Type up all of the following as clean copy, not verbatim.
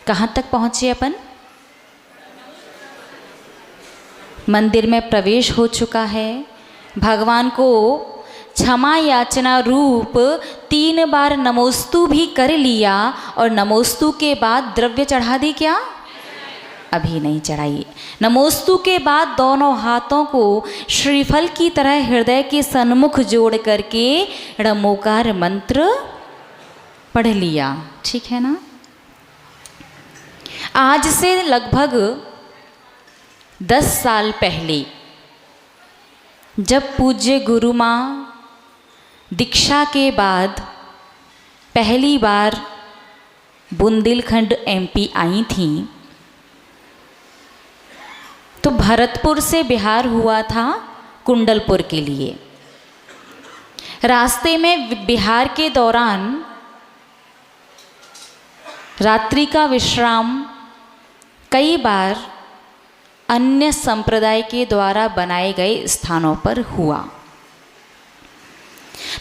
कहाँ तक पहुँचे अपन? मंदिर में प्रवेश हो चुका है। भगवान को क्षमा याचना रूप 3 बार नमोस्तु भी कर लिया और नमोस्तु के बाद द्रव्य चढ़ा दी क्या? अभी नहीं चढ़ाई। नमोस्तु के बाद दोनों हाथों को श्रीफल की तरह हृदय के सन्मुख जोड़ करके णमोकार मंत्र पढ़ लिया। ठीक है ना? आज से लगभग 10 साल पहले जब पूज्य गुरु माँ दीक्षा के बाद पहली बार बुंदेलखंड एमपी आई थी, तो भरतपुर से बिहार हुआ था कुंडलपुर के लिए। रास्ते में बिहार के दौरान रात्रि का विश्राम कई बार अन्य संप्रदाय के द्वारा बनाए गए स्थानों पर हुआ।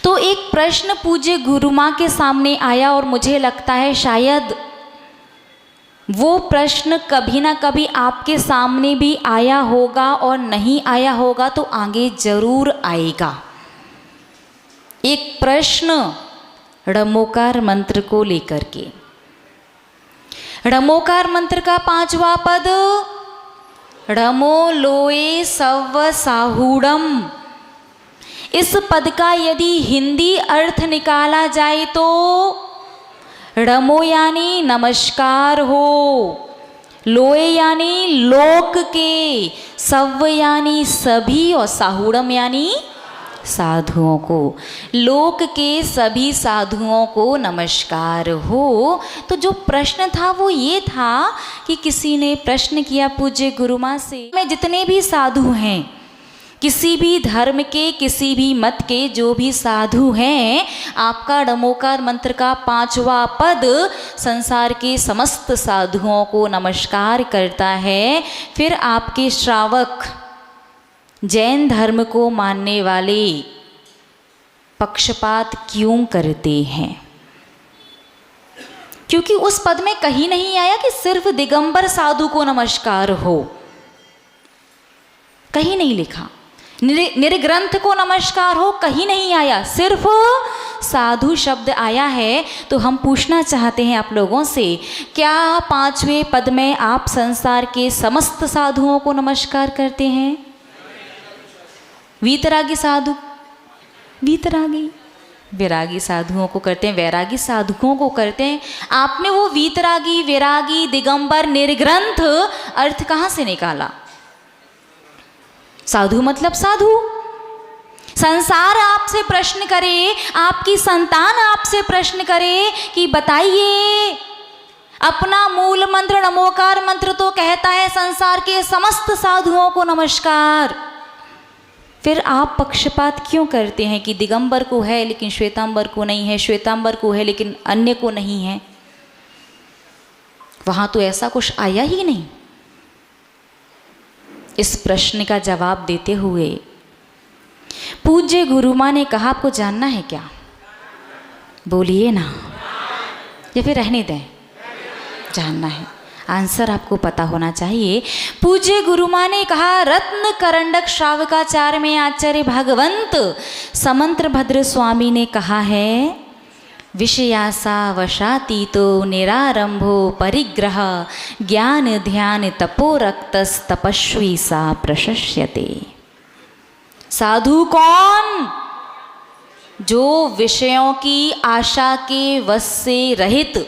तो एक प्रश्न पूज्य गुरु माँ के सामने आया और मुझे लगता है शायद वो प्रश्न कभी ना कभी आपके सामने भी आया होगा और नहीं आया होगा तो आगे जरूर आएगा। एक प्रश्न णमोकार मंत्र को लेकर के। णमोकार मंत्र का 5वां पद णमो लोए सव साहूड़म। इस पद का यदि हिंदी अर्थ निकाला जाए तो णमो यानी नमस्कार हो, लोए यानी लोक के, सव यानी सभी और साहूड़म यानी साधुओं को। लोक के सभी साधुओं को नमस्कार हो। तो जो प्रश्न था वो ये था कि किसी ने प्रश्न किया पूज्य गुरु माँ से, मैं जितने भी साधु हैं, किसी भी धर्म के, किसी भी मत के जो भी साधु हैं, आपका णमोकार मंत्र का 5वां पद संसार के समस्त साधुओं को नमस्कार करता है। फिर आपके श्रावक जैन धर्म को मानने वाले पक्षपात क्यों करते हैं? क्योंकि उस पद में कहीं नहीं आया कि सिर्फ दिगंबर साधु को नमस्कार हो, कहीं नहीं लिखा। निर्ग्रंथ को नमस्कार हो, कहीं नहीं आया, सिर्फ साधु शब्द आया है। तो हम पूछना चाहते हैं आप लोगों से, क्या 5वें पद में आप संसार के समस्त साधुओं को नमस्कार करते हैं? वीतरागी साधु, वीतरागी वैरागी साधुओं को करते हैं, वैरागी साधुओं को करते हैं। आपने वो वीतरागी, वैरागी, दिगंबर, निर्ग्रंथ अर्थ कहाँ से निकाला? साधु मतलब साधु। संसार आपसे प्रश्न करे, आपकी संतान आपसे प्रश्न करे कि बताइए, अपना मूल मंत्र णमोकार मंत्र तो कहता है संसार के समस्त साधुओं को नमस्कार, फिर आप पक्षपात क्यों करते हैं कि दिगंबर को है लेकिन श्वेतांबर को नहीं है, श्वेतांबर को है लेकिन अन्य को नहीं है? वहां तो ऐसा कुछ आया ही नहीं। इस प्रश्न का जवाब देते हुए पूज्य गुरु माँ ने कहा, आपको जानना है क्या? बोलिए ना, या फिर रहने दें? जानना है, आंसर आपको पता होना चाहिए। पूज्य गुरु माँ ने कहा, रत्न करंडक श्रावकाचार्य में आचार्य भगवंत समंत्र भद्र स्वामी ने कहा है, विषयासा वशातीतो निरारंभो परिग्रह ज्ञान ध्यान तपो रक्तस तपस्वी सा प्रशस्यते। साधु कौन? जो विषयों की आशा के वश से रहित,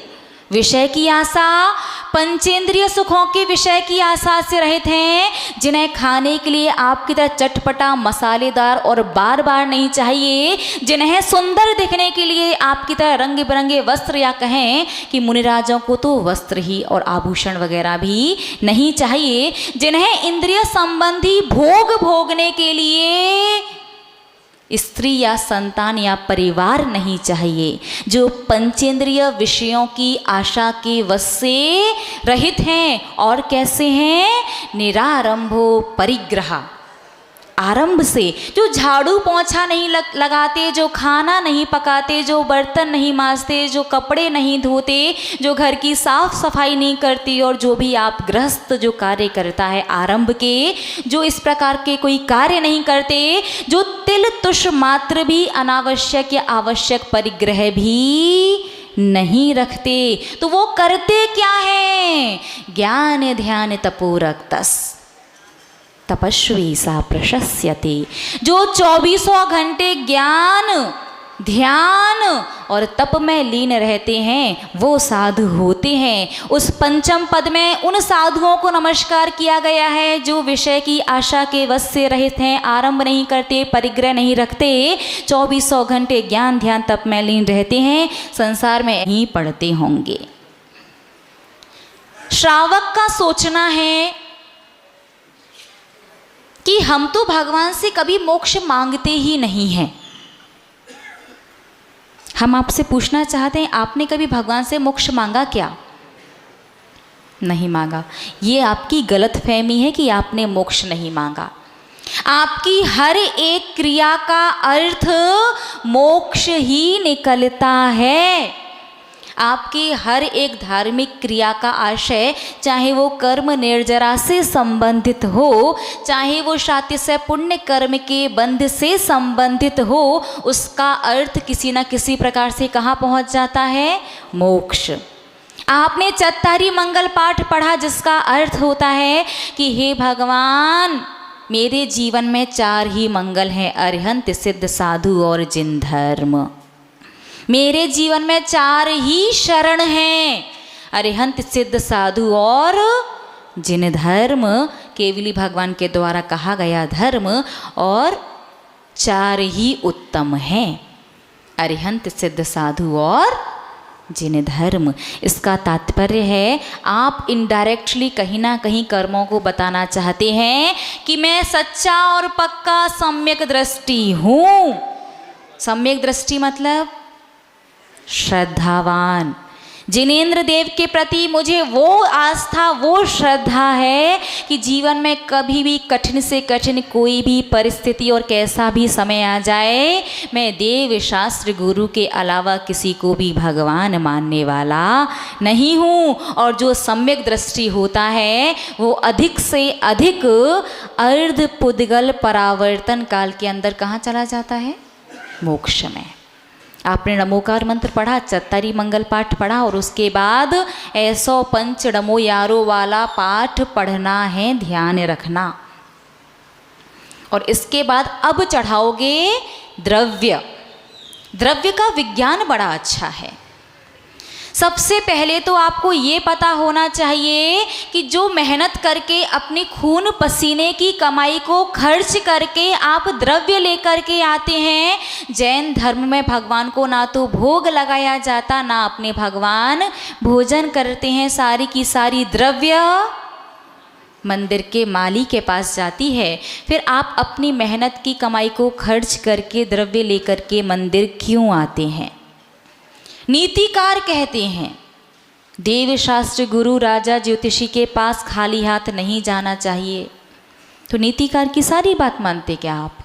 विषय की आशा, पंचेंद्रिय सुखों के विषय की आशा से रहित हैं, जिन्हें खाने के लिए आपकी तरह चटपटा मसालेदार और बार बार नहीं चाहिए, जिन्हें सुंदर दिखने के लिए आपकी तरह रंग बिरंगे वस्त्र, या कहें कि मुनिराजों को तो वस्त्र ही और आभूषण वगैरह भी नहीं चाहिए, जिन्हें इंद्रिय संबंधी भोग भोगने के लिए स्त्री या संतान या परिवार नहीं चाहिए, जो पंचेंद्रिय विषयों की आशा के वश से रहित हैं। और कैसे हैं? निरारंभो परिग्रह, आरंभ से, जो झाड़ू पोंछा नहीं लगाते, जो खाना नहीं पकाते, जो बर्तन नहीं मांजते, जो कपड़े नहीं धोते, जो घर की साफ सफाई नहीं करती, और जो भी आप गृहस्थ जो कार्य करता है आरंभ के, जो इस प्रकार के कोई कार्य नहीं करते, जो तिल तुष मात्र भी अनावश्यक या आवश्यक परिग्रह भी नहीं रखते, तो वो करते क्या है? ज्ञान ध्यान तपोरक्तस तपस्वी सा प्रशस्यते। जो 24 घंटे ज्ञान ध्यान और तप में लीन रहते हैं वो साधु होते हैं। उस पंचम पद में उन साधुओं को नमस्कार किया गया है जो विषय की आशा के वश से रहित हैं, आरंभ नहीं करते, परिग्रह नहीं रखते, 24 घंटे ज्ञान ध्यान तप में लीन रहते हैं, संसार में ही पढ़ते होंगे। श्रावक का सोचना है कि हम तो भगवान से कभी मोक्ष मांगते ही नहीं हैं। हम आपसे पूछना चाहते हैं, आपने कभी भगवान से मोक्ष मांगा क्या? नहीं मांगा। ये आपकी गलतफहमी है कि आपने मोक्ष नहीं मांगा। आपकी हर एक क्रिया का अर्थ मोक्ष ही निकलता है। आपकी हर एक धार्मिक क्रिया का आशय, चाहे वो कर्म निर्जरा से संबंधित हो, चाहे वो शातिशय पुण्य कर्म के बंध से संबंधित हो, उसका अर्थ किसी न किसी प्रकार से कहाँ पहुँच जाता है? मोक्ष। आपने चत्तारी मंगल पाठ पढ़ा जिसका अर्थ होता है कि हे भगवान, मेरे जीवन में 4 ही मंगल हैं, अरिहंत सिद्ध साधु और जिन धर्म। मेरे जीवन में 4 ही शरण हैं, अरिहंत सिद्ध साधु और जिन धर्म, केवली भगवान के द्वारा कहा गया धर्म, और 4 ही उत्तम हैं, अरिहंत सिद्ध साधु और जिन धर्म। इसका तात्पर्य है आप इनडायरेक्टली कहीं ना कहीं कर्मों को बताना चाहते हैं कि मैं सच्चा और पक्का सम्यक दृष्टि हूँ। सम्यक दृष्टि मतलब श्रद्धावान। जिनेंद्र देव के प्रति मुझे वो आस्था, वो श्रद्धा है कि जीवन में कभी भी कठिन से कठिन कोई भी परिस्थिति और कैसा भी समय आ जाए, मैं देव शास्त्र गुरु के अलावा किसी को भी भगवान मानने वाला नहीं हूँ। और जो सम्यक दृष्टि होता है वो अधिक से अधिक अर्ध पुद्गल परावर्तन काल के अंदर कहाँ चला जाता है? मोक्ष में। आपने नमोकार मंत्र पढ़ा, चत्तारी मंगल पाठ पढ़ा, और उसके बाद ऐसो पंच नमो यारो वाला पाठ पढ़ना है, ध्यान रखना। और इसके बाद अब चढ़ाओगे द्रव्य। द्रव्य का विज्ञान बड़ा अच्छा है। सबसे पहले तो आपको ये पता होना चाहिए कि जो मेहनत करके अपनी खून पसीने की कमाई को खर्च करके आप द्रव्य लेकर के आते हैं, जैन धर्म में भगवान को ना तो भोग लगाया जाता, ना अपने भगवान भोजन करते हैं। सारी की सारी द्रव्य मंदिर के माली के पास जाती है। फिर आप अपनी मेहनत की कमाई को खर्च करके द्रव्य लेकर के मंदिर क्यों आते हैं? नीतिकार कहते हैं देव शास्त्र गुरु राजा ज्योतिषी के पास खाली हाथ नहीं जाना चाहिए। तो नीतिकार की सारी बात मानते क्या आप?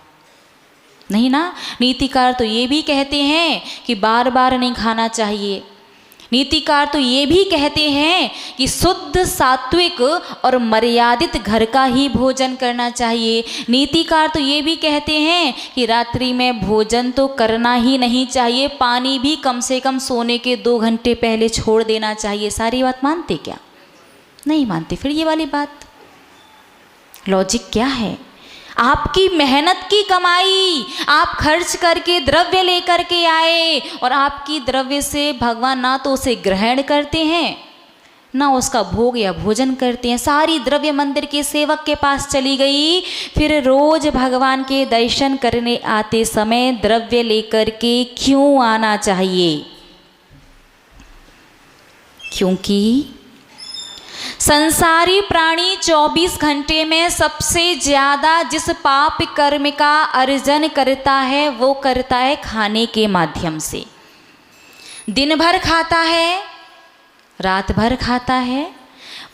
नहीं ना। नीतिकार तो ये भी कहते हैं कि बार बार नहीं खाना चाहिए। नीतिकार तो ये भी कहते हैं कि शुद्ध सात्विक और मर्यादित घर का ही भोजन करना चाहिए। नीतिकार तो ये भी कहते हैं कि रात्रि में भोजन तो करना ही नहीं चाहिए, पानी भी कम से कम सोने के 2 घंटे पहले छोड़ देना चाहिए। सारी बात मानते क्या? नहीं मानते। फिर ये वाली बात, लॉजिक क्या है? आपकी मेहनत की कमाई आप खर्च करके द्रव्य लेकर के आए, और आपकी द्रव्य से भगवान ना तो उसे ग्रहण करते हैं ना उसका भोग या भोजन करते हैं। सारी द्रव्य मंदिर के सेवक के पास चली गई। फिर रोज भगवान के दर्शन करने आते समय द्रव्य लेकर के क्यों आना चाहिए? क्योंकि संसारी प्राणी 24 घंटे में सबसे ज़्यादा जिस पाप कर्म का अर्जन करता है वो करता है खाने के माध्यम से। दिन भर खाता है, रात भर खाता है,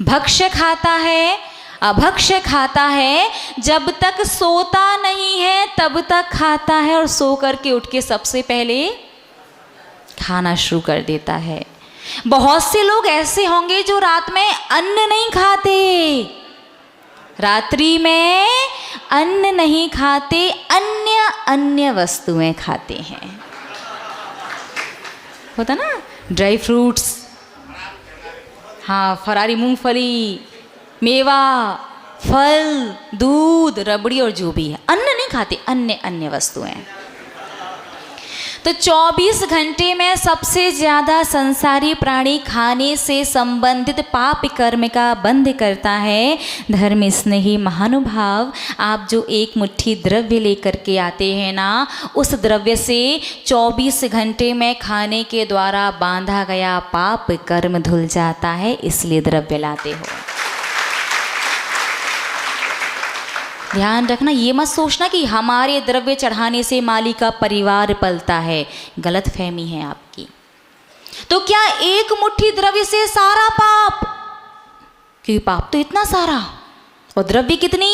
भक्ष्य खाता है, अभक्ष्य खाता है, जब तक सोता नहीं है तब तक खाता है और सो करके उठ के सबसे पहले खाना शुरू कर देता है। बहुत से लोग ऐसे होंगे जो रात में अन्न नहीं खाते, रात्रि में अन्न नहीं खाते, अन्य अन्य वस्तुएं खाते हैं। होता ना, ड्राई फ्रूट्स, हाँ, फरारी मूंगफली, मेवा, फल, दूध, रबड़ी और जो भी है, अन्न नहीं खाते, अन्य अन्य वस्तुएं। तो 24 घंटे में सबसे ज़्यादा संसारी प्राणी खाने से संबंधित पाप कर्म का बंध करता है। धर्म स्नेही महानुभाव, आप जो एक मुट्ठी द्रव्य लेकर के आते हैं ना, उस द्रव्य से 24 घंटे में खाने के द्वारा बांधा गया पाप कर्म धुल जाता है, इसलिए द्रव्य लाते हो। ध्यान रखना, ये मत सोचना कि हमारे द्रव्य चढ़ाने से माली का परिवार पलता है, गलत फहमी है आपकी। तो क्या एक मुट्ठी द्रव्य से सारा पाप? क्योंकि पाप तो इतना सारा, और द्रव्य कितनी?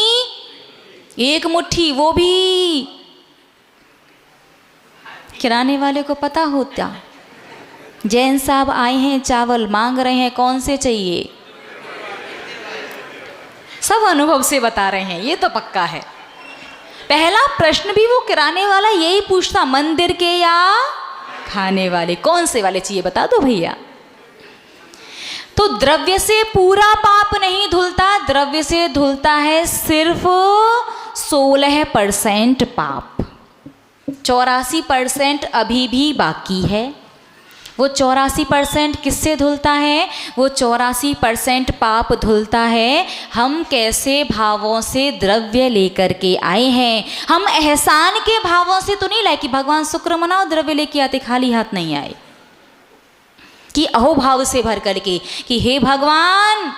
एक मुट्ठी, वो भी किराने वाले को पता होता। जैन साहब आए हैं, चावल मांग रहे हैं, कौन से चाहिए? सब अनुभव से बता रहे हैं, ये तो पक्का है। पहला प्रश्न भी वो किराने वाला यही पूछता, मंदिर के या खाने वाले, कौन से वाले चाहिए बता दो भैया। तो द्रव्य से पूरा पाप नहीं धुलता, द्रव्य से धुलता है सिर्फ 16% पाप। 84% अभी भी बाकी है। वो 84% किससे धुलता है? वो 84% पाप धुलता है हम कैसे भावों से द्रव्य लेकर के आए हैं। हम एहसान के भावों से तो नहीं लाए कि भगवान शुक्र मनाओ, द्रव्य लेके आते, खाली हाथ नहीं आए। कि अहोभाव से भर करके कि हे भगवान,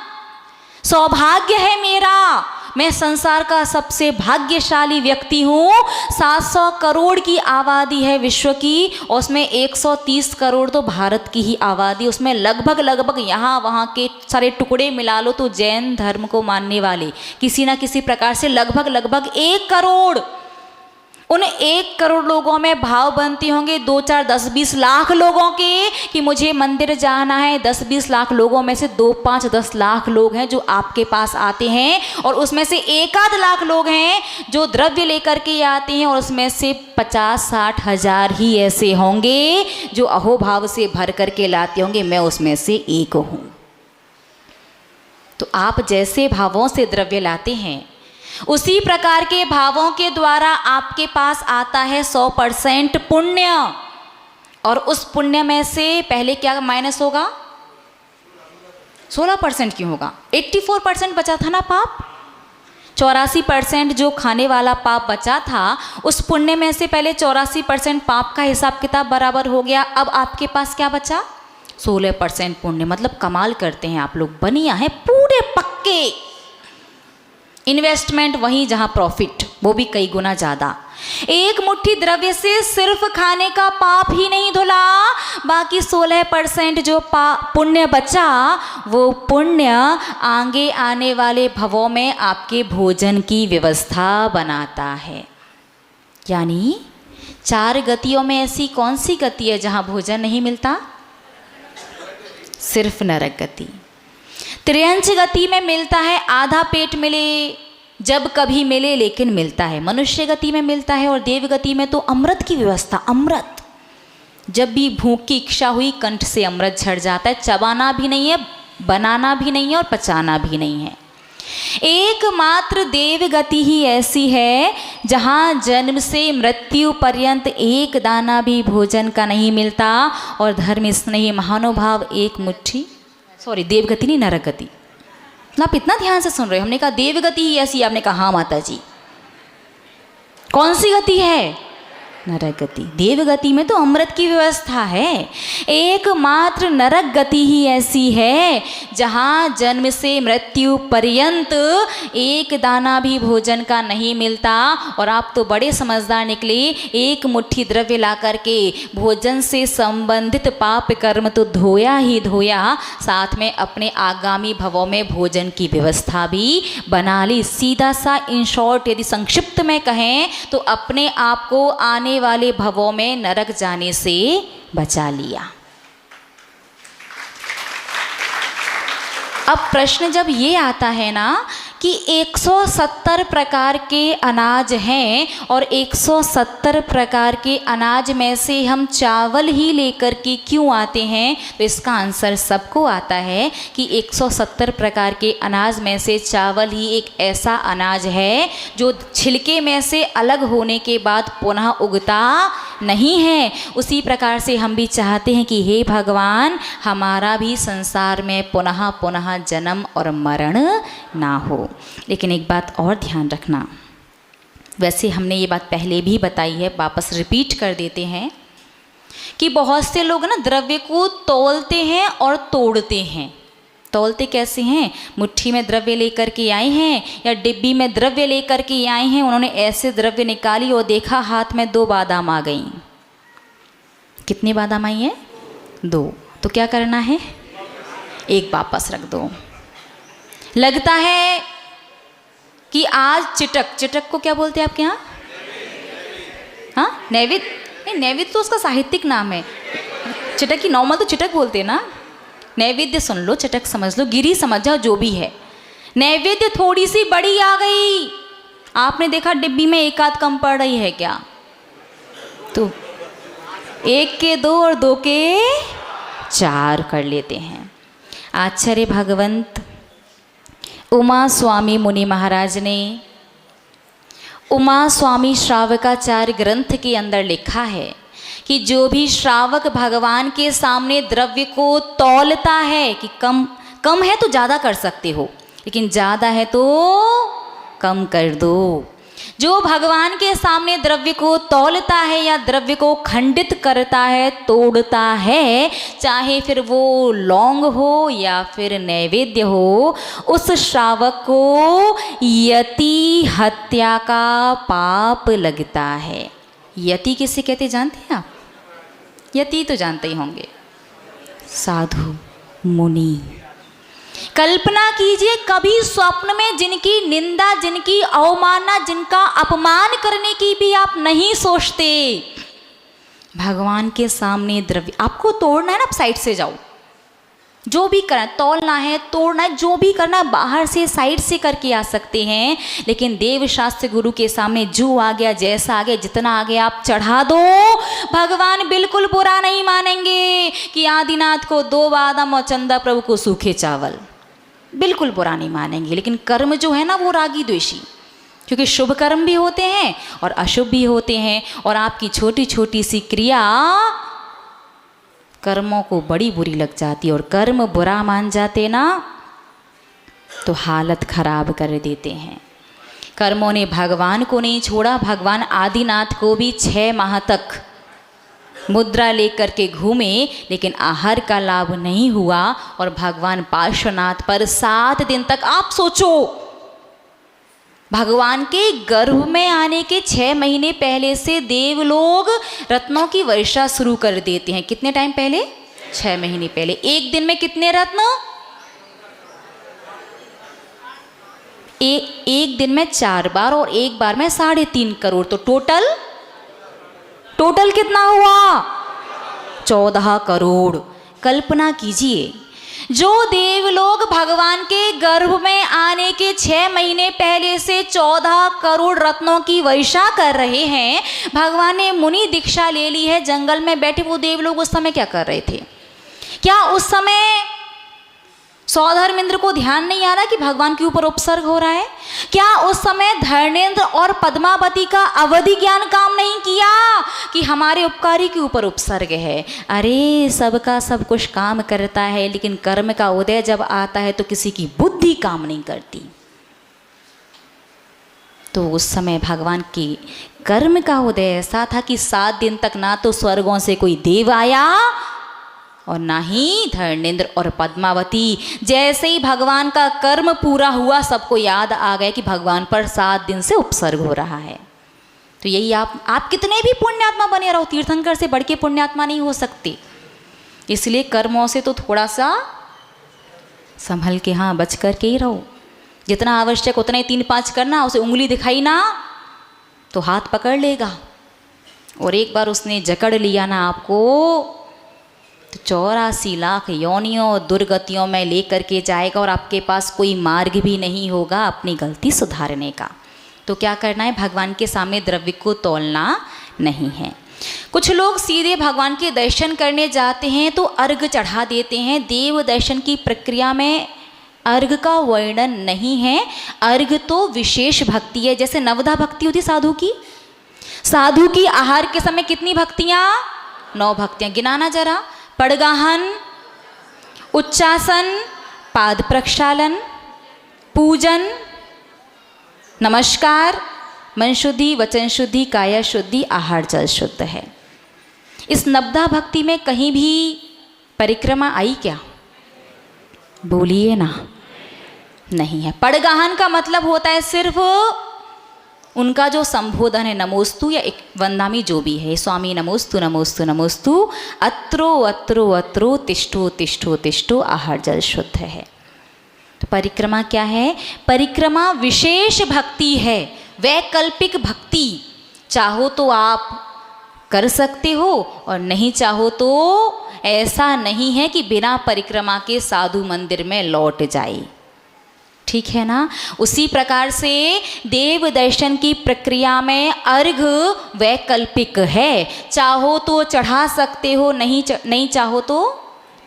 सौभाग्य है मेरा, मैं संसार का सबसे भाग्यशाली व्यक्ति हूँ। 700 करोड़ की आबादी है विश्व की, और उसमें 130 करोड़ तो भारत की ही आबादी, उसमें लगभग यहाँ वहाँ के सारे टुकड़े मिला लो तो जैन धर्म को मानने वाले किसी ना किसी प्रकार से लगभग 1 करोड़। उन 1 करोड़ लोगों में भाव बनते होंगे 2, 4, 10, 20 लाख लोगों के कि मुझे मंदिर जाना है। 10-20 लाख लोगों में से 2, 5, 10 लाख लोग हैं जो आपके पास आते हैं, और उसमें से 1-8 लाख लोग हैं जो द्रव्य लेकर के आते हैं, और उसमें से 50-60 हज़ार ही ऐसे होंगे जो अहोभाव से भर करके लाते होंगे। मैं उसमें से एक हूँ। तो आप जैसे भावों से द्रव्य लाते हैं, उसी प्रकार के भावों के द्वारा आपके पास आता है 100% पुण्य, और उस पुण्य में से पहले क्या माइनस होगा? 16% क्यों होगा? 84% बचा था ना पाप। 84% जो खाने वाला पाप बचा था, उस पुण्य में से पहले 84% पाप का हिसाब किताब बराबर हो गया। अब आपके पास क्या बचा? 16% पुण्य। मतलब कमाल करते हैं आप लोग, बनिया है पूरे पक्के। इन्वेस्टमेंट वहीं जहां प्रॉफिट, वो भी कई गुना ज़्यादा। एक मुट्ठी द्रव्य से सिर्फ खाने का पाप ही नहीं धुला, बाकी 16% जो पुण्य बचा, वो पुण्य आगे आने वाले भवों में आपके भोजन की व्यवस्था बनाता है। यानी 4 गतियों में ऐसी कौन सी गति है जहां भोजन नहीं मिलता? सिर्फ नरक गति। 53 गति में मिलता है, आधा पेट मिले जब कभी मिले, लेकिन मिलता है। मनुष्य गति में मिलता है, और देव गति में तो अमृत की व्यवस्था। अमृत, जब भी भूख की इच्छा हुई, कंठ से अमृत झड़ जाता है। चबाना भी नहीं है, बनाना भी नहीं है, और पचाना भी नहीं है। एकमात्र देव गति ही ऐसी है जहाँ जन्म से मृत्यु पर्यंत एक दाना भी भोजन का नहीं मिलता। और धर्म स्नेही महानुभाव, एक मुट्ठी, सॉरी देव गति नहीं, नरक गति। आप इतना ध्यान से सुन रहे हो। हमने कहा देव गति ही ऐसी, आपने कहा हाँ माता जी। कौन सी गति है? नरक गति। देव गति में तो अमृत की व्यवस्था है, एकमात्र नरक गति ही ऐसी है जहाँ जन्म से मृत्यु पर्यंत एक दाना भी भोजन का नहीं मिलता। और आप तो बड़े समझदार निकले, एक मुट्ठी द्रव्य ला करके भोजन से संबंधित पाप कर्म तो धोया ही धोया, साथ में अपने आगामी भवों में भोजन की व्यवस्था भी बना ली। सीधा सा इन शॉर्ट यदि संक्षिप्त में कहें तो अपने आप को आने वाले भवों में नरक जाने से बचा लिया। अब प्रश्न जब ये आता है ना कि 170 प्रकार के अनाज हैं और 170 प्रकार के अनाज में से हम चावल ही लेकर के क्यों आते हैं, तो इसका आंसर सबको आता है कि 170 प्रकार के अनाज में से चावल ही एक ऐसा अनाज है जो छिलके में से अलग होने के बाद पुनः उगता नहीं है। उसी प्रकार से हम भी चाहते हैं कि हे भगवान, हमारा भी संसार में पुनः पुनः जन्म और मरण ना हो। लेकिन एक बात और ध्यान रखना, वैसे हमने ये बात पहले भी बताई है, वापस रिपीट कर देते हैं कि बहुत से लोग ना द्रव्य को तौलते हैं और तोड़ते हैं। तौलते कैसे हैं? मुट्ठी में द्रव्य लेकर के आए हैं या डिब्बी में द्रव्य लेकर के आए हैं, उन्होंने ऐसे द्रव्य निकाली और देखा हाथ में 2 बादाम आ गई। कितनी बादाम आई हैं? 2। तो क्या करना है? 1 वापस रख दो। लगता है कि आज चिटक को क्या बोलते हैं आपके यहाँ? हाँ, नैवेद्य। नहीं, नैवेद्य तो उसका साहित्यिक नाम है। चिटक की नॉर्मल तो चिटक बोलते हैं ना। नैवेद्य सुन लो, चिटक समझ लो, गिरी समझ जाओ, जो भी है। नैवेद्य थोड़ी सी बड़ी आ गई, आपने देखा डिब्बी में 1 आध कम पड़ रही है क्या? तो 1 के 2 और 2 के 4 कर लेते हैं। आचार्य भगवंत उमा स्वामी मुनि महाराज ने उमा स्वामी श्रावकाचार्य ग्रंथ के अंदर लिखा है कि जो भी श्रावक भगवान के सामने द्रव्य को तौलता है कि कम है तो ज़्यादा कर सकते हो, लेकिन ज़्यादा है तो कम कर दो। जो भगवान के सामने द्रव्य को तौलता है या द्रव्य को खंडित करता है, तोड़ता है, चाहे फिर वो लौंग हो या फिर नैवेद्य हो, उस श्रावक को यति हत्या का पाप लगता है। यति किसे कहते जानते हैं आप? यति तो जानते ही होंगे, साधु मुनि। कल्पना कीजिए, कभी स्वप्न में जिनकी निंदा, जिनकी अवमानना, जिनका अपमान करने की भी आप नहीं सोचते, भगवान के सामने द्रव्य आपको तोड़ना है ना, आप साइड से जाओ। जो भी करना, तौलना है, तोड़ना है, जो भी करना बाहर से साइड से करके आ सकते हैं, लेकिन देव शास्त्र गुरु के सामने जो आ गया, जैसा आ गया, जितना आ गया आप चढ़ा दो। भगवान बिल्कुल बुरा नहीं मानेंगे कि आदिनाथ को 2 बादाम और चंदा प्रभु को सूखे चावल, बिल्कुल बुरा नहीं मानेंगे। लेकिन कर्म जो है ना वो रागी द्वेषी, क्योंकि शुभ कर्म भी होते हैं और अशुभ भी होते हैं, और आपकी छोटी छोटी सी क्रिया कर्मों को बड़ी बुरी लग जाती है, और कर्म बुरा मान जाते ना तो हालत खराब कर देते हैं। कर्मों ने भगवान को नहीं छोड़ा, भगवान आदिनाथ को भी 6 माह तक मुद्रा लेकर के घूमे, लेकिन आहार का लाभ नहीं हुआ, और भगवान पार्श्वनाथ पर 7 दिन तक, आप सोचो, भगवान के गर्भ में आने के 6 महीने पहले से देव लोग रत्नों की वर्षा शुरू कर देते हैं। कितने टाइम पहले? 6 महीने पहले। एक दिन में कितने रत्न? एक दिन में 4 बार, और एक बार में 3.5 करोड़। तो टोटल कितना हुआ? 14 करोड़। कल्पना कीजिए, जो देव लोग भगवान के गर्भ में आने के 6 महीने पहले से 14 करोड़ रत्नों की वर्षा कर रहे हैं, भगवान ने मुनि दीक्षा ले ली है, जंगल में बैठे वो देव लोग उस समय क्या कर रहे थे? क्या उस समय सौधर्मेंद्र को ध्यान नहीं आ रहा कि भगवान के ऊपर उपसर्ग हो रहा है? क्या उस समय धर्मेंद्र और पद्मावती का अवधि ज्ञान काम नहीं किया कि हमारे उपकारी के ऊपर उपसर्ग है? अरे सबका सब कुछ काम करता है, लेकिन कर्म का उदय जब आता है तो किसी की बुद्धि काम नहीं करती। तो उस समय भगवान के कर्म का उदय ऐसा था कि 7 दिन तक ना तो स्वर्गों से कोई देव आया और ना ही धर्मेंद्र और पद्मावती। जैसे ही भगवान का कर्म पूरा हुआ, सबको याद आ गया कि भगवान पर 7 दिन से उपसर्ग हो रहा है। तो यही आप कितने भी पुण्यात्मा बने रहो, तीर्थंकर से बढ़ के पुण्यात्मा नहीं हो सकते। इसलिए कर्मों से तो थोड़ा सा संभल के, हाँ, बच कर के ही रहो। जितना आवश्यक उतना ही 3-5 करना, उसे उंगली दिखाई ना तो हाथ पकड़ लेगा, और एक बार उसने जकड़ लिया ना आपको तो 84 लाख योनियों और दुर्गतियों में लेकर के जाएगा, और आपके पास कोई मार्ग भी नहीं होगा अपनी गलती सुधारने का। तो क्या करना है, भगवान के सामने द्रव्य को तौलना नहीं है। कुछ लोग सीधे भगवान के दर्शन करने जाते हैं तो अर्घ चढ़ा देते हैं। देव दर्शन की प्रक्रिया में अर्घ का वर्णन नहीं है। अर्घ तो विशेष भक्ति है, जैसे नवधा भक्ति होती साधु की। साधु की आहार के समय कितनी भक्तियाँ? 9 भक्तियाँ। गिनाना जरा। पड़गाहन, उच्चासन, पाद प्रक्षालन, पूजन, नमस्कार, मन शुद्धि, वचन शुद्धि, काया शुद्धि, आहार जल शुद्ध है। इस नवधा भक्ति में कहीं भी परिक्रमा आई क्या? बोलिए ना। नहीं है। पड़गाहन का मतलब होता है सिर्फ उनका जो संबोधन है, नमोस्तु या एक वंदामी जो भी है, स्वामी नमोस्तु नमोस्तु नमोस्तु, अत्रो अत्रो अत्रो, तिष्ठो तिष्ठो तिष्ठो, आहार जल शुद्ध है। तो परिक्रमा क्या है? परिक्रमा विशेष भक्ति है, वैकल्पिक भक्ति। चाहो तो आप कर सकते हो और नहीं चाहो तो ऐसा नहीं है कि बिना परिक्रमा के साधु मंदिर में लौट जाए। ठीक है ना? उसी प्रकार से देव दर्शन की प्रक्रिया में अर्घ वैकल्पिक है। चाहो तो चढ़ा सकते हो, नहीं चाहो तो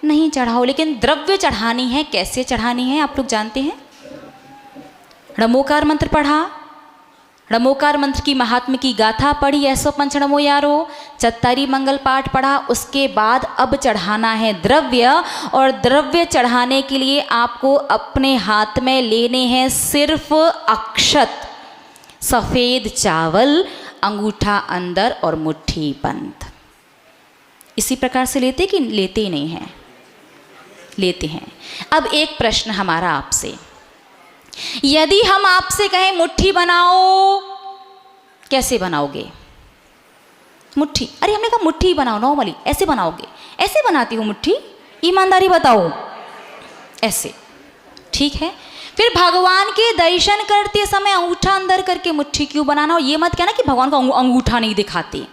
नहीं चढ़ाओ, लेकिन द्रव्य चढ़ानी है। कैसे चढ़ानी है आप लोग जानते हैं? णमोकार मंत्र पढ़ा, णमोकार मंत्र की महात्म्य की गाथा पढ़ी, 105 नमो यारो, चत्तारी मंगल पाठ पढ़ा। उसके बाद अब चढ़ाना है द्रव्य, और द्रव्य चढ़ाने के लिए आपको अपने हाथ में लेने हैं सिर्फ अक्षत, सफ़ेद चावल, अंगूठा अंदर और मुट्ठी बंद। इसी प्रकार से लेते कि लेते ही नहीं हैं? लेते हैं। अब एक प्रश्न हमारा आपसे, यदि हम आपसे कहें मुट्ठी बनाओ, कैसे बनाओगे? मुट्ठी, अरे हमने कहा मुट्ठी बनाओ, नॉर्मली ऐसे बनाओगे? ऐसे बनाती हूँ मुट्ठी? ईमानदारी बताओ। ऐसे, ठीक है। फिर भगवान के दर्शन करते समय अंगूठा अंदर करके मुट्ठी क्यों बनाना? और ये मत कहना कि भगवान को अंगूठा नहीं दिखाते,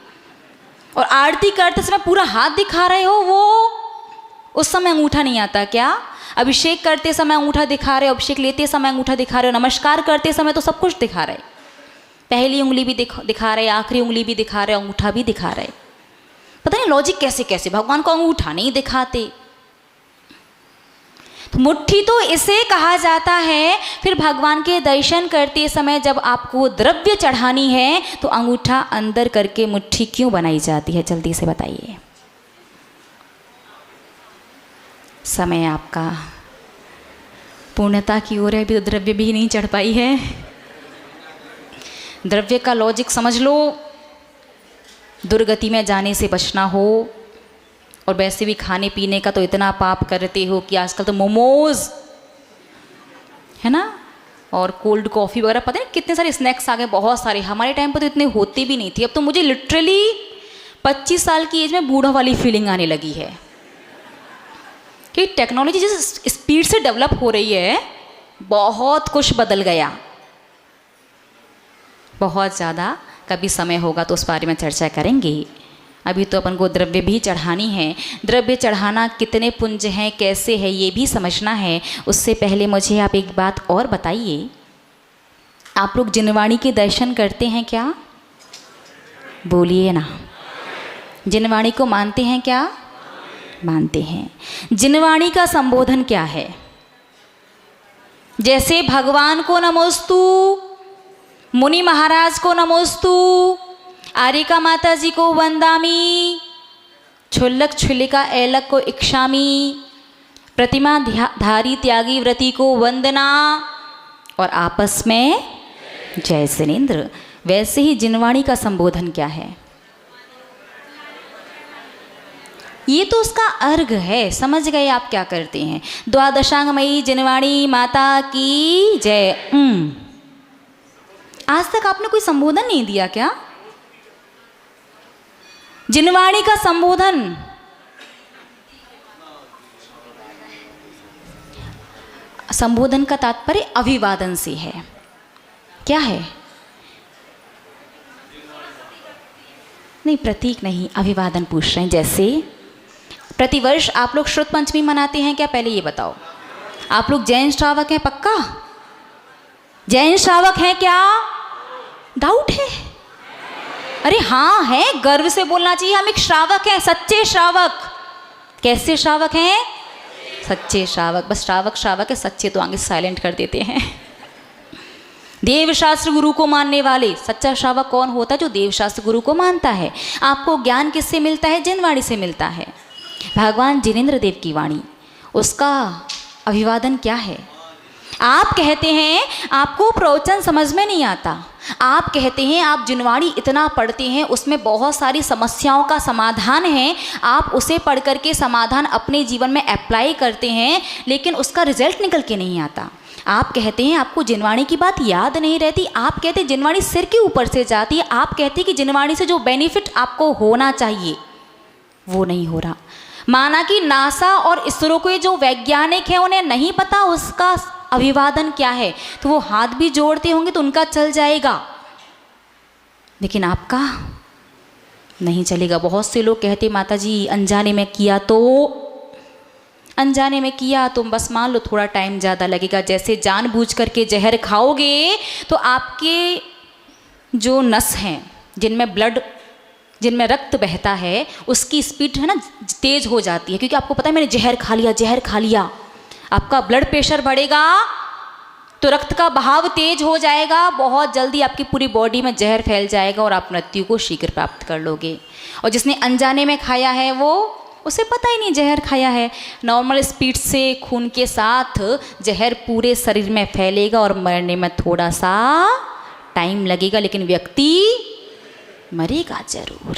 और आरती करते समय पूरा हाथ दिखा रहे हो, वो उस समय अंगूठा नहीं आता क्या? अभिषेक करते समय अंगूठा दिखा रहे हो, अभिषेक लेते समय अंगूठा दिखा रहे हो, नमस्कार करते समय तो सब कुछ दिखा रहे, पहली उंगली भी दिखा रहे, आखिरी उंगली भी दिखा रहे, अंगूठा भी दिखा रहे। पता नहीं लॉजिक कैसे कैसे भगवान को अंगूठा नहीं दिखाते। तो मुट्ठी तो इसे कहा जाता है। फिर भगवान के दर्शन करते समय जब आपको द्रव्य चढ़ानी है तो अंगूठा अंदर करके मुट्ठी क्यों बनाई जाती है? जल्दी से बताइए। समय आपका पूर्णता की ओर है, अभी तो द्रव्य भी नहीं चढ़ पाई है। द्रव्य का लॉजिक समझ लो। दुर्गति में जाने से बचना हो, और वैसे भी खाने पीने का तो इतना पाप करते हो कि आजकल तो मोमोज है ना, और कोल्ड कॉफ़ी वगैरह, पता नहीं कितने सारे स्नैक्स आ गए, बहुत सारे। हमारे टाइम पर तो इतने होते भी नहीं थे। अब तो मुझे लिटरली 25 साल की एज में बूढ़ा वाली फीलिंग आने लगी है कि टेक्नोलॉजी जिस स्पीड से डेवलप हो रही है, बहुत कुछ बदल गया, बहुत ज़्यादा। कभी समय होगा तो उस बारे में चर्चा करेंगे। अभी तो अपन को द्रव्य भी चढ़ानी है। द्रव्य चढ़ाना कितने पुंज हैं, कैसे है, ये भी समझना है। उससे पहले मुझे आप एक बात और बताइए, आप लोग जिनवाणी के दर्शन करते हैं क्या? बोलिए ना। जिनवाणी को मानते हैं क्या? मानते हैं। जिनवाणी का संबोधन क्या है? जैसे भगवान को नमोस्तु, मुनि महाराज को नमोस्तु, आरिका माता जी को वंदामी, छुल्लक छुल्लिका ऐलक को इक्षामी, प्रतिमा धारी त्यागी व्रती को वंदना, और आपस में जय जिनेंद्र। वैसे ही जिनवाणी का संबोधन क्या है? ये तो उसका अर्घ है, समझ गए आप क्या करते हैं। द्वादशांगमयी जिनवाणी माता की जय। आज तक आपने कोई संबोधन नहीं दिया क्या? जिनवाणी का संबोधन संबोधन का तात्पर्य अभिवादन से है। क्या है? नहीं, प्रतीक नहीं, अभिवादन पूछ रहे हैं। जैसे प्रतिवर्ष आप लोग श्रुत पंचमी मनाते हैं क्या? पहले ये बताओ, आप लोग जैन श्रावक हैं? पक्का जैन श्रावक हैं क्या? डाउट है? अरे हाँ है, गर्व से बोलना चाहिए, हम एक श्रावक हैं, सच्चे श्रावक। कैसे श्रावक हैं? सच्चे श्रावक। बस श्रावक श्रावक है, सच्चे तो आगे साइलेंट कर देते हैं। देवशास्त्र गुरु को मानने वाले। सच्चा श्रावक कौन होता है? जो देवशास्त्र गुरु को मानता है। आपको ज्ञान किससे मिलता है? जिनवाणी से मिलता है। भगवान जिनेंद्र देव की वाणी, उसका अभिवादन क्या है? आप कहते हैं आपको प्रवचन समझ में नहीं आता, आप कहते हैं आप जिनवाणी इतना पढ़ते हैं, उसमें बहुत सारी समस्याओं का समाधान है, आप उसे पढ़ करके समाधान अपने जीवन में अप्लाई करते हैं, लेकिन उसका रिजल्ट निकल के नहीं आता। आप कहते हैं आपको जिनवाणी की बात याद नहीं रहती, आप कहते हैं जिनवाणी सिर के ऊपर से जाती है, आप कहते हैं कि जिनवाणी से जो बेनिफिट आपको होना चाहिए वो नहीं हो रहा। माना कि नासा और इसरो के जो वैज्ञानिक हैं उन्हें नहीं पता उसका अभिवादन क्या है, तो वो हाथ भी जोड़ते होंगे तो उनका चल जाएगा, लेकिन आपका नहीं चलेगा। बहुत से लोग कहते माता जी अनजाने में किया तो, अनजाने में किया तो बस मान लो थोड़ा टाइम ज़्यादा लगेगा। जैसे जानबूझ करके जहर खाओगे तो आपके जो नस हैं जिनमें ब्लड, जिनमें रक्त बहता है, उसकी स्पीड है ना तेज़ हो जाती है, क्योंकि आपको पता है मैंने जहर खा लिया, जहर खा लिया। आपका ब्लड प्रेशर बढ़ेगा तो रक्त का बहाव तेज हो जाएगा, बहुत जल्दी आपकी पूरी बॉडी में जहर फैल जाएगा और आप मृत्यु को शीघ्र प्राप्त कर लोगे। और जिसने अनजाने में खाया है वो, उसे पता ही नहीं जहर खाया है। नॉर्मल स्पीड से खून के साथ जहर पूरे शरीर में फैलेगा और मरने में थोड़ा सा टाइम लगेगा, लेकिन व्यक्ति मरेगा जरूर,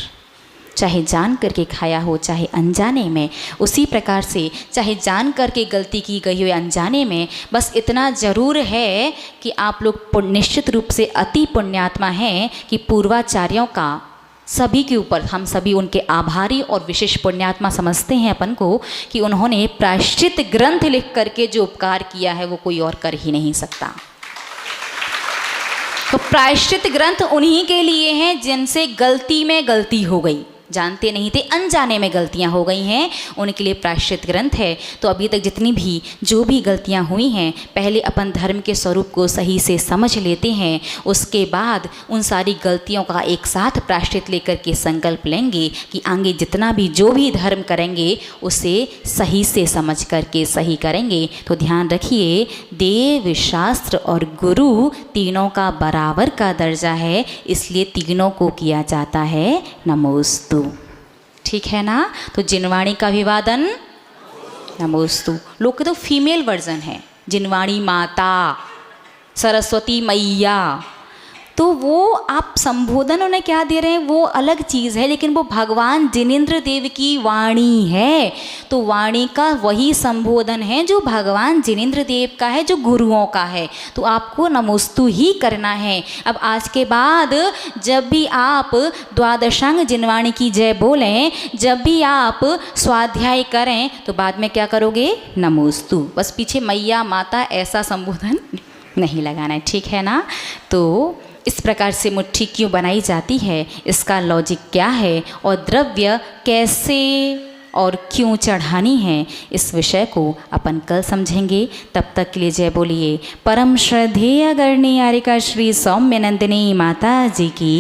चाहे जान करके खाया हो चाहे अनजाने में। उसी प्रकार से चाहे जान करके गलती की गई हो या अनजाने में, बस इतना ज़रूर है कि आप लोग निश्चित रूप से अति पुण्यात्मा हैं कि पूर्वाचार्यों का सभी के ऊपर हम सभी उनके आभारी और विशेष पुण्यात्मा समझते हैं अपन को, कि उन्होंने प्रायश्चित ग्रंथ लिख करके जो उपकार किया है वो कोई और कर ही नहीं सकता। तो प्रायश्चित ग्रंथ उन्हीं के लिए हैं जिनसे गलती में गलती हो गई, जानते नहीं थे, अनजाने में गलतियां हो गई हैं, उनके लिए प्रायश्चित ग्रंथ है। तो अभी तक जितनी भी जो भी गलतियां हुई हैं, पहले अपन धर्म के स्वरूप को सही से समझ लेते हैं, उसके बाद उन सारी गलतियों का एक साथ प्रायश्चित लेकर के संकल्प लेंगे कि आगे जितना भी जो भी धर्म करेंगे उसे सही से समझ करके सही करेंगे। तो ध्यान रखिए, देव शास्त्र और गुरु तीनों का बराबर का दर्जा है, इसलिए तीनों को किया जाता है नमोस्तु। ठीक है ना? तो जिनवाणी का अभिवादन नमोस्तु। लोग तो फीमेल वर्जन है, जिनवाणी माता, सरस्वती मैया, तो वो आप संबोधन उन्हें क्या दे रहे हैं वो अलग चीज़ है, लेकिन वो भगवान जिनेंद्र देव की वाणी है। तो वाणी का वही संबोधन है जो भगवान जिनेंद्र देव का है, जो गुरुओं का है। तो आपको नमोस्तु ही करना है। अब आज के बाद जब भी आप द्वादशांग जिनवाणी की जय बोलें, जब भी आप स्वाध्याय करें, तो बाद में क्या करोगे? नमोस्तु। बस पीछे मैया माता ऐसा संबोधन नहीं लगाना है, ठीक है ना? तो इस प्रकार से मुट्ठी क्यों बनाई जाती है, इसका लॉजिक क्या है, और द्रव्य कैसे और क्यों चढ़ानी है, इस विषय को अपन कल समझेंगे। तब तक के लिए जय बोलिए परम श्रद्धेय गणनीय आर्यिका श्री सौम्य नंदिनी माता जी की।